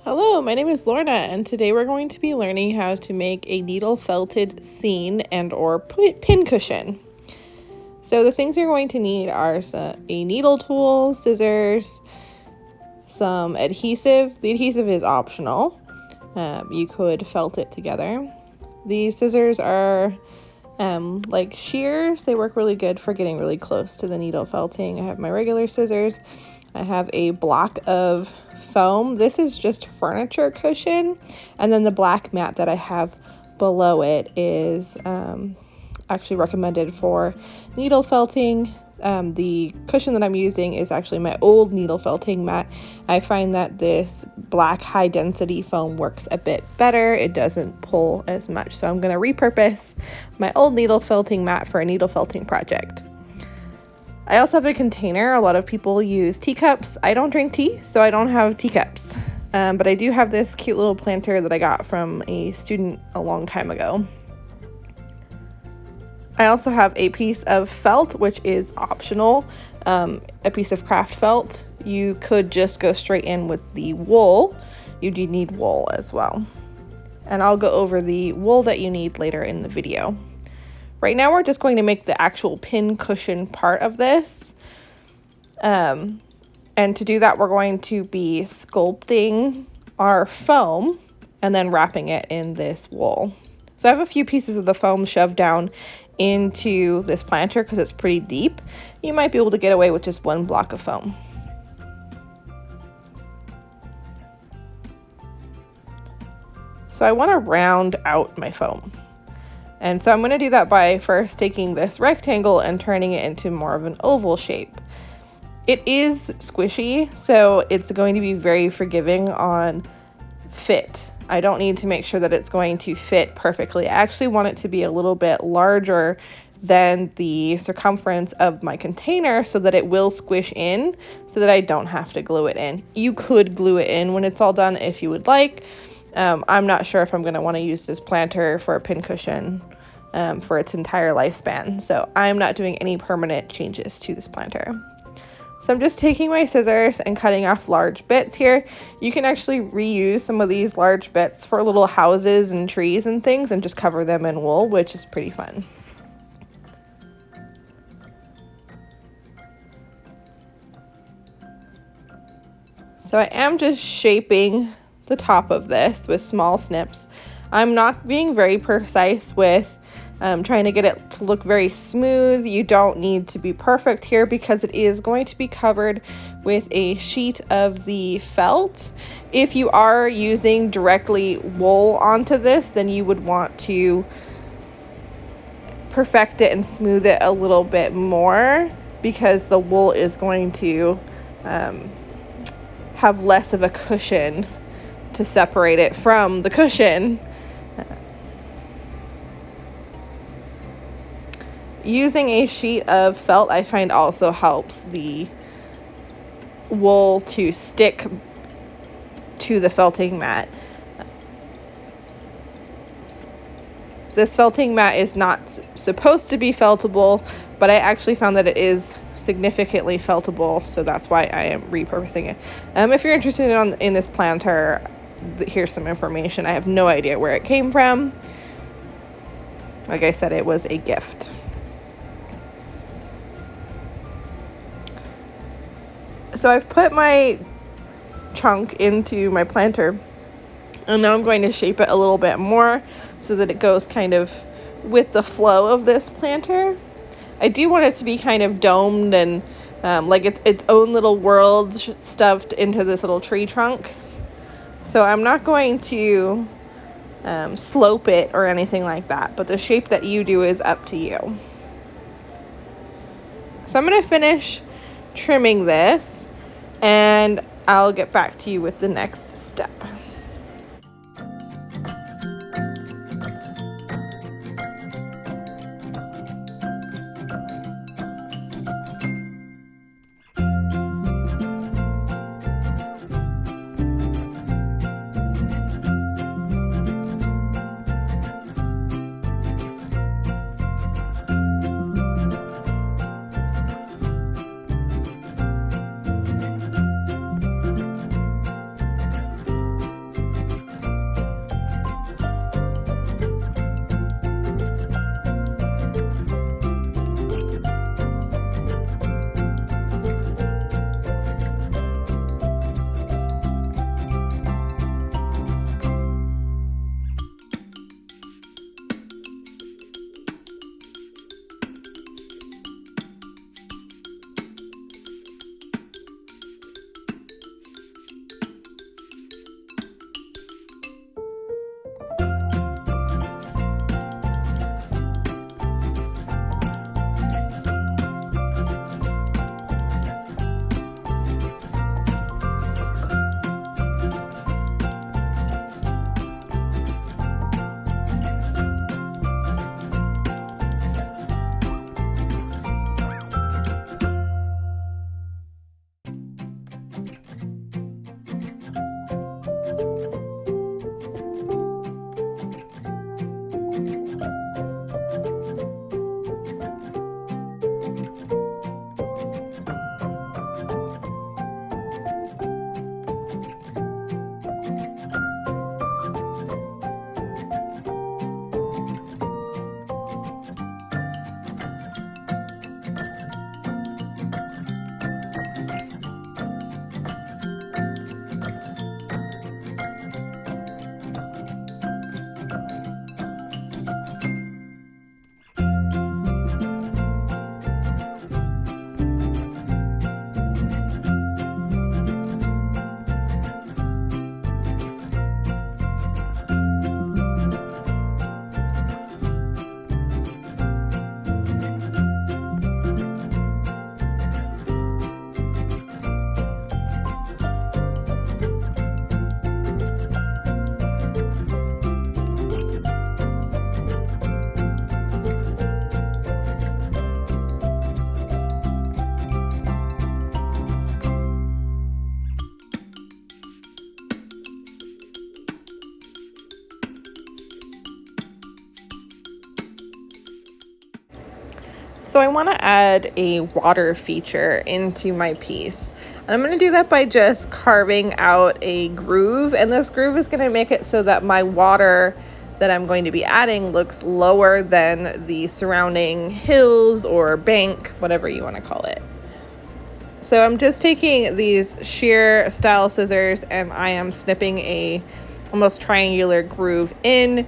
Hello, my name is Lorna, and today we're going to be learning how to make a needle felted scene and or pincushion. So the things you're going to need are a needle tool, scissors, some adhesive. The adhesive is optional. You could felt it together. These scissors are like shears. They work really good for getting really close to the needle felting. I have my regular scissors. I have a block of foam. This is just furniture cushion, and then the black mat that I have below it is actually recommended for needle felting. The cushion that I'm using is actually my old needle felting mat. I find that this black high density foam works a bit better. It doesn't pull as much, so I'm going to repurpose my old needle felting mat for a needle felting project. I also have a container. A lot of people use teacups. I don't drink tea, so I don't have teacups. But I do have this cute little planter that I got from a student a long time ago. I also have a piece of felt, which is optional, a piece of craft felt. You could just go straight in with the wool. You do need wool as well. And I'll go over the wool that you need later in the video. Right now we're just going to make the actual pin cushion part of this. And to do that, we're going to be sculpting our foam and then wrapping it in this wool. So I have a few pieces of the foam shoved down into this planter because it's pretty deep. You might be able to get away with just one block of foam. So I want to round out my foam. And so I'm going to do that by first taking this rectangle and turning it into more of an oval shape. It is squishy, so it's going to be very forgiving on fit. I don't need to make sure that it's going to fit perfectly. I actually want it to be a little bit larger than the circumference of my container so that it will squish in so that I don't have to glue it in. You could glue it in when it's all done if you would like. I'm not sure if I'm going to want to use this planter for a pincushion for its entire lifespan, so I'm not doing any permanent changes to this planter. So I'm just taking my scissors and cutting off large bits here. You can actually reuse some of these large bits for little houses and trees and things and just cover them in wool, which is pretty fun. So I am just shaping the top of this with small snips. I'm not being very precise with trying to get it to look very smooth. You don't need to be perfect here because it is going to be covered with a sheet of the felt. If you are using directly wool onto this, then you would want to perfect it and smooth it a little bit more because the wool is going to have less of a cushion to separate it from the cushion. Using a sheet of felt, I find, also helps the wool to stick to the felting mat. This felting mat is not supposed to be feltable, but I actually found that it is significantly feltable, so that's why I am repurposing it. If you're interested in this planter, here's some information. I have no idea where it came from. Like I said, it was a gift. So I've put my chunk into my planter, and now I'm going to shape it a little bit more so that it goes kind of with the flow of this planter. I do want it to be kind of domed and like its own little world stuffed into this little tree trunk. So I'm not going to slope it or anything like that, but the shape that you do is up to you. So I'm going to finish trimming this and I'll get back to you with the next step. So I want to add a water feature into my piece. And I'm going to do that by just carving out a groove. And this groove is going to make it so that my water that I'm going to be adding looks lower than the surrounding hills or bank, whatever you want to call it. So I'm just taking these shear style scissors and I am snipping a almost triangular groove in.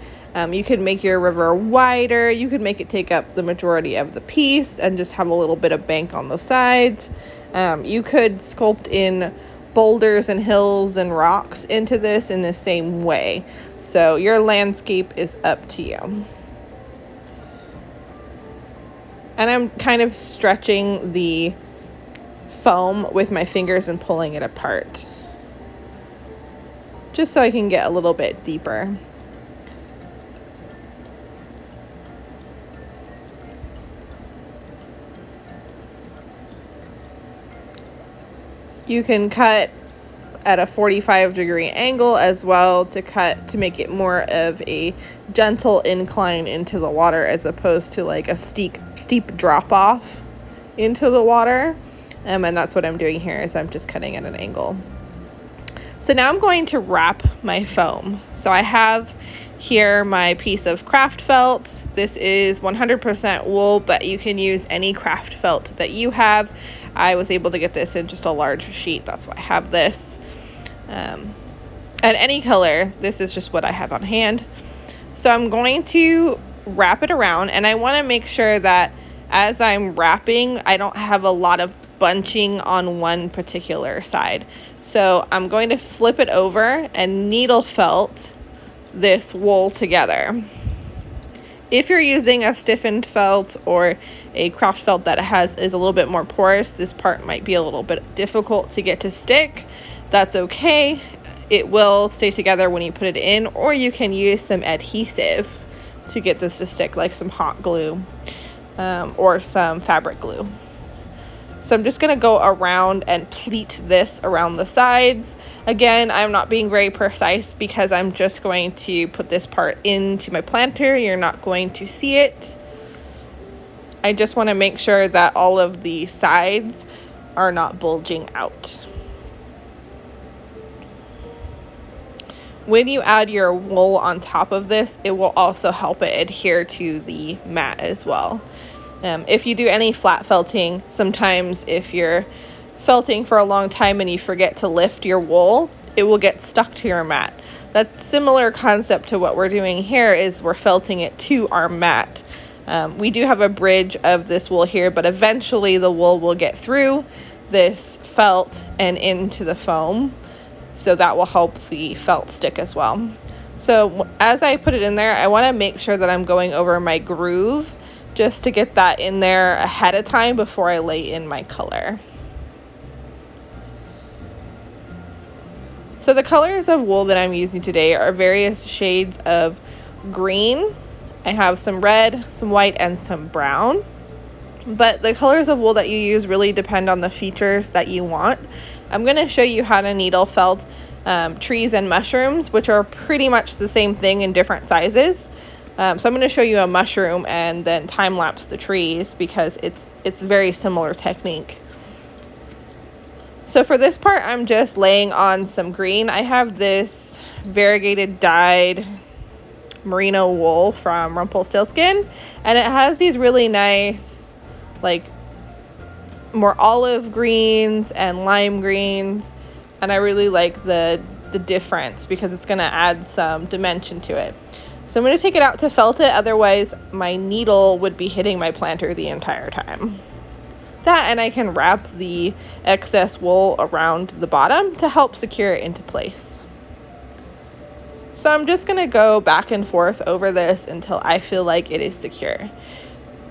You could make your river wider. You could make it take up the majority of the piece and just have a little bit of bank on the sides. You could sculpt in boulders and hills and rocks into this in the same way. So your landscape is up to you. And I'm kind of stretching the foam with my fingers and pulling it apart, just so I can get a little bit deeper. You can cut at a 45-degree angle as well to make it more of a gentle incline into the water as opposed to like a steep drop off into the water. And that's what I'm doing here, is I'm just cutting at an angle. So now I'm going to wrap my foam. So I have here my piece of craft felt. This is 100% wool, but you can use any craft felt that you have. I was able to get this in just a large sheet. That's why I have this. And any color, this is just what I have on hand. So I'm going to wrap it around, and I want to make sure that as I'm wrapping, I don't have a lot of bunching on one particular side. So I'm going to flip it over and needle felt this wool together. If you're using a stiffened felt or a craft felt that is a little bit more porous, this part might be a little bit difficult to get to stick. That's okay. It will stay together when you put it in, or you can use some adhesive to get this to stick, like some hot glue or some fabric glue. So I'm just going to go around and pleat this around the sides. Again, I'm not being very precise because I'm just going to put this part into my planter. You're not going to see it. I just want to make sure that all of the sides are not bulging out. When you add your wool on top of this, it will also help it adhere to the mat as well. If you do any flat felting, sometimes if you're felting for a long time and you forget to lift your wool, it will get stuck to your mat. That's similar concept to what we're doing here, is we're felting it to our mat. We do have a bridge of this wool here, but eventually the wool will get through this felt and into the foam. So that will help the felt stick as well. So as I put it in there, I want to make sure that I'm going over my groove just to get that in there ahead of time before I lay in my color. So the colors of wool that I'm using today are various shades of green. I have some red, some white, and some brown. But the colors of wool that you use really depend on the features that you want. I'm going to show you how to needle felt trees and mushrooms, which are pretty much the same thing in different sizes. So I'm going to show you a mushroom and then time lapse the trees because it's very similar technique. So for this part, I'm just laying on some green. I have this variegated dyed merino wool from Rumpelstiltskin, and it has these really nice, like, more olive greens and lime greens, and I really like the difference because it's going to add some dimension to it. So I'm going to take it out to felt it, otherwise my needle would be hitting my planter the entire time. That, and I can wrap the excess wool around the bottom to help secure it into place. So I'm just going to go back and forth over this until I feel like it is secure.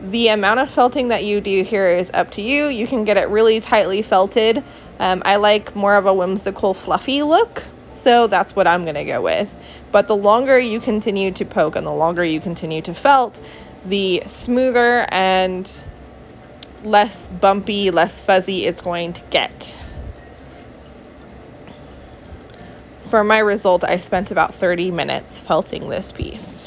The amount of felting that you do here is up to you. You can get it really tightly felted. I like more of a whimsical, fluffy look, so that's what I'm going to go with. But the longer you continue to poke and the longer you continue to felt, the smoother and less bumpy, less fuzzy it's going to get. For my result, I spent about 30 minutes felting this piece.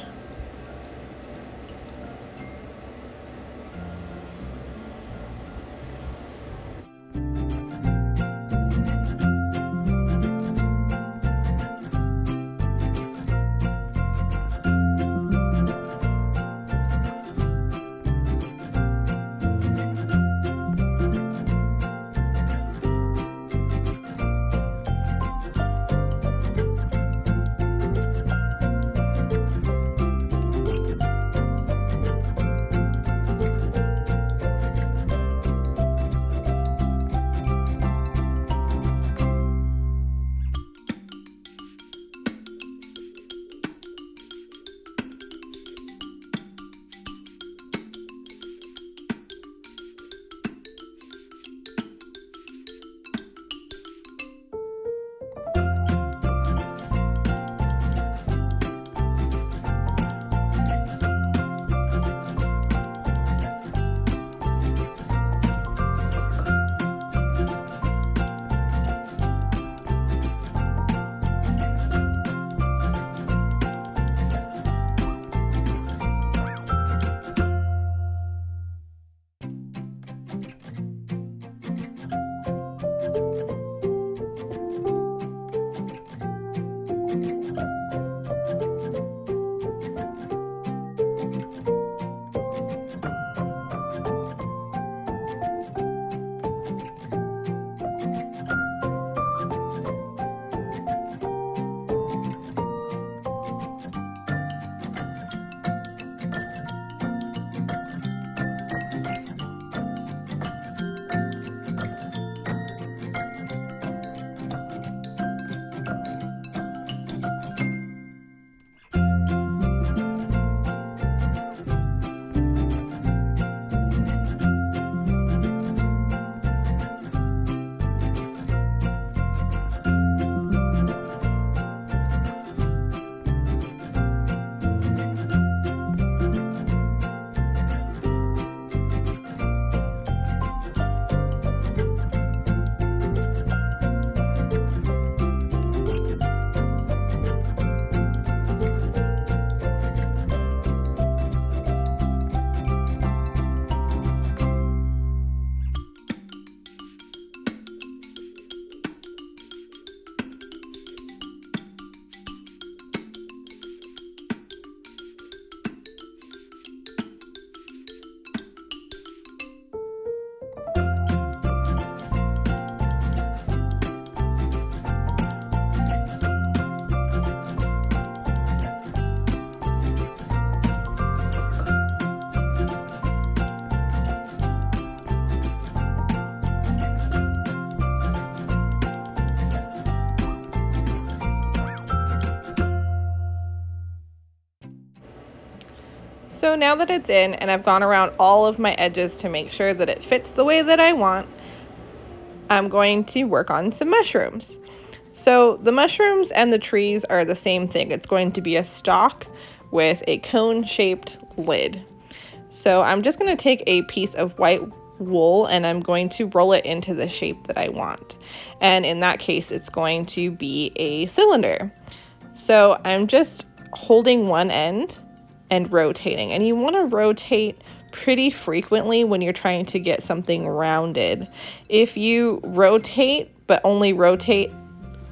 So now that it's in and I've gone around all of my edges to make sure that it fits the way that I want, I'm going to work on some mushrooms. So the mushrooms and the trees are the same thing. It's going to be a stalk with a cone-shaped lid. So I'm just going to take a piece of white wool and I'm going to roll it into the shape that I want. And in that case, it's going to be a cylinder. So I'm just holding one end and rotating. And you want to rotate pretty frequently when you're trying to get something rounded. If you rotate, but only rotate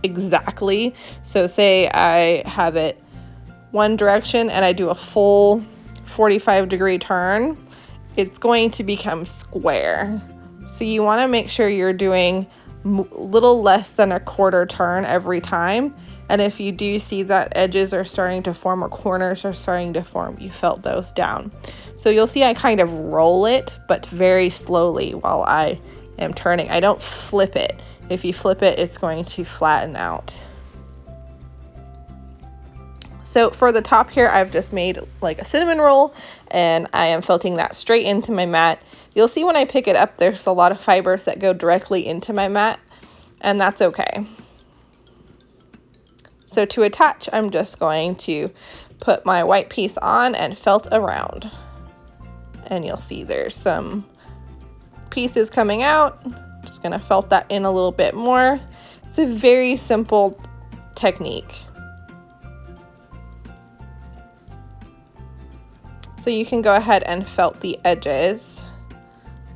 exactly, so say I have it one direction and I do a full 45-degree turn, it's going to become square. So you want to make sure you're doing little less than a quarter turn every time. And if you do see that edges are starting to form or corners are starting to form, you felt those down. So you'll see I kind of roll it, but very slowly while I am turning. I don't flip it. If you flip it, it's going to flatten out. So for the top here, I've just made like a cinnamon roll and I am felting that straight into my mat. You'll see when I pick it up, there's a lot of fibers that go directly into my mat, and that's okay. So to attach, I'm just going to put my white piece on and felt around. And you'll see there's some pieces coming out. Just gonna felt that in a little bit more. It's a very simple technique. So you can go ahead and felt the edges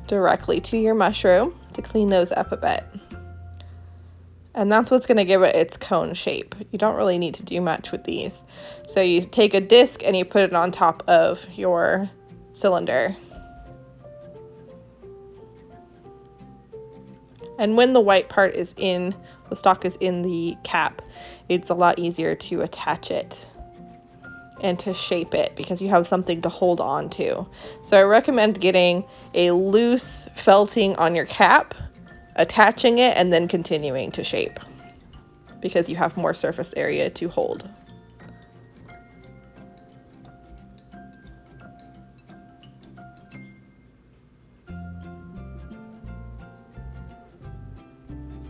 directly to your mushroom to clean those up a bit. And that's what's going to give it its cone shape. You don't really need to do much with these. So you take a disc and you put it on top of your cylinder. And when the white part is in, the stalk is in the cap, it's a lot easier to attach it and to shape it because you have something to hold on to. So I recommend getting a loose felting on your cap, attaching it, and then continuing to shape because you have more surface area to hold.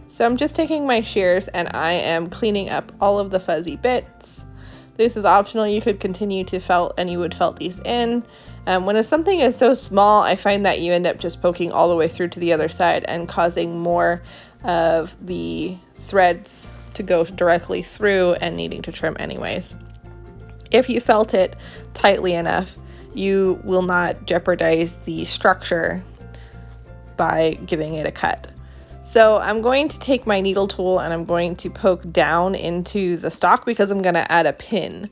So I'm just taking my shears and I am cleaning up all of the fuzzy bits. This is optional. You could continue to felt and you would felt these in. When something is so small, I find that you end up just poking all the way through to the other side and causing more of the threads to go directly through and needing to trim anyways. If you felt it tightly enough, you will not jeopardize the structure by giving it a cut. So I'm going to take my needle tool and I'm going to poke down into the stalk because I'm going to add a pin.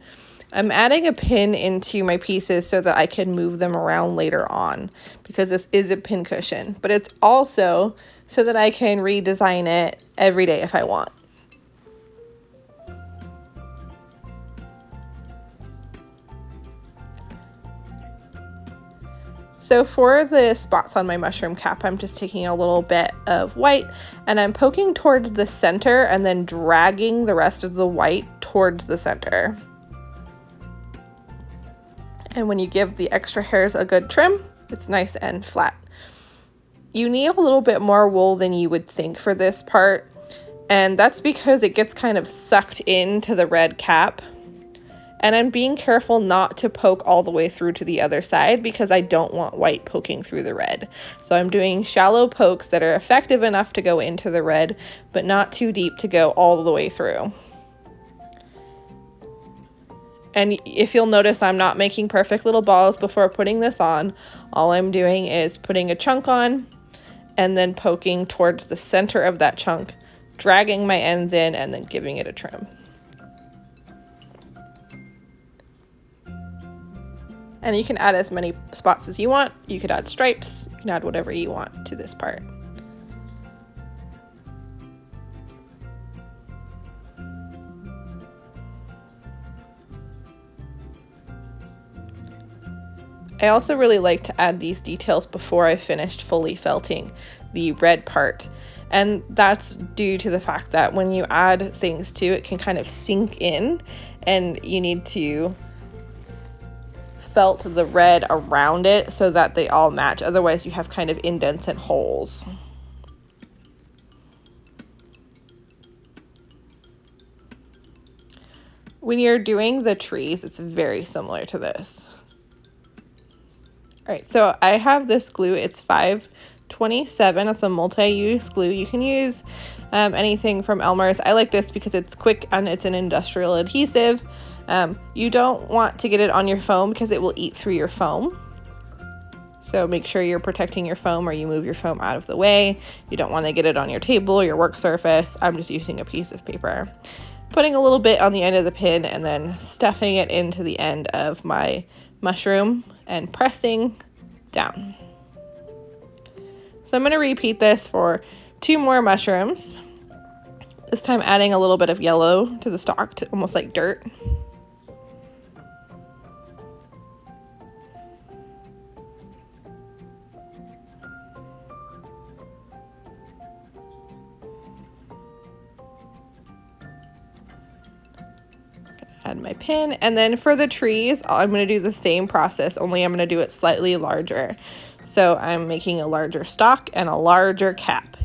I'm adding a pin into my pieces so that I can move them around later on because this is a pincushion, but it's also so that I can redesign it every day if I want. So for the spots on my mushroom cap, I'm just taking a little bit of white and I'm poking towards the center and then dragging the rest of the white towards the center. And when you give the extra hairs a good trim, it's nice and flat. You need a little bit more wool than you would think for this part, and that's because it gets kind of sucked into the red cap. And I'm being careful not to poke all the way through to the other side because I don't want white poking through the red. So I'm doing shallow pokes that are effective enough to go into the red, but not too deep to go all the way through. And if you'll notice, I'm not making perfect little balls before putting this on. All I'm doing is putting a chunk on and then poking towards the center of that chunk, dragging my ends in and then giving it a trim. And you can add as many spots as you want. You could add stripes, you can add whatever you want to this part. I also really like to add these details before I finished fully felting the red part. And that's due to the fact that when you add things to it, can kind of sink in and you need to felt the red around it so that they all match. Otherwise you have kind of indents and holes. When you're doing the trees, it's very similar to this. All right, so I have this glue. It's 527. It's a multi-use glue. You can use anything from Elmer's. I like this because it's quick and it's an industrial adhesive. You don't want to get it on your foam because it will eat through your foam. So make sure you're protecting your foam or you move your foam out of the way. You don't want to get it on your table, your work surface. I'm just using a piece of paper. Putting a little bit on the end of the pin and then stuffing it into the end of my mushroom and pressing down. So I'm going to repeat this for 2 more mushrooms. This time adding a little bit of yellow to the stalk, to almost like dirt. Add my pin, and then for the trees I'm going to do the same process, only I'm going to do it slightly larger. So I'm making a larger stalk and a larger cap,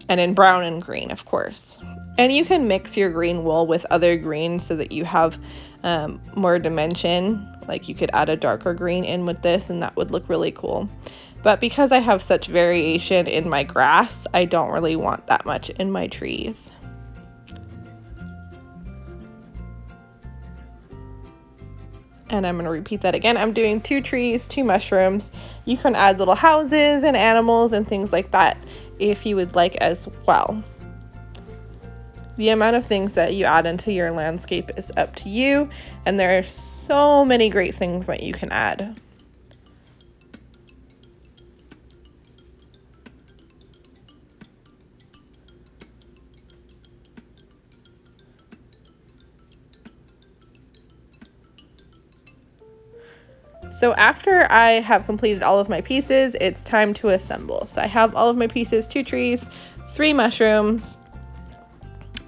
and in brown and green, of course. And you can mix your green wool with other greens so that you have more dimension. Like you could add a darker green in with this and that would look really cool. But because I have such variation in my grass, I don't really want that much in my trees. And I'm going to repeat that again. I'm doing 2 trees, 2 mushrooms. You can add little houses and animals and things like that if you would like as well. The amount of things that you add into your landscape is up to you, and there are so many great things that you can add. So after I have completed all of my pieces, it's time to assemble. So I have all of my pieces, 2 trees, 3 mushrooms,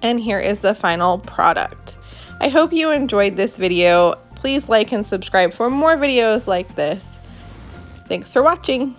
and here is the final product. I hope you enjoyed this video. Please like and subscribe for more videos like this. Thanks for watching.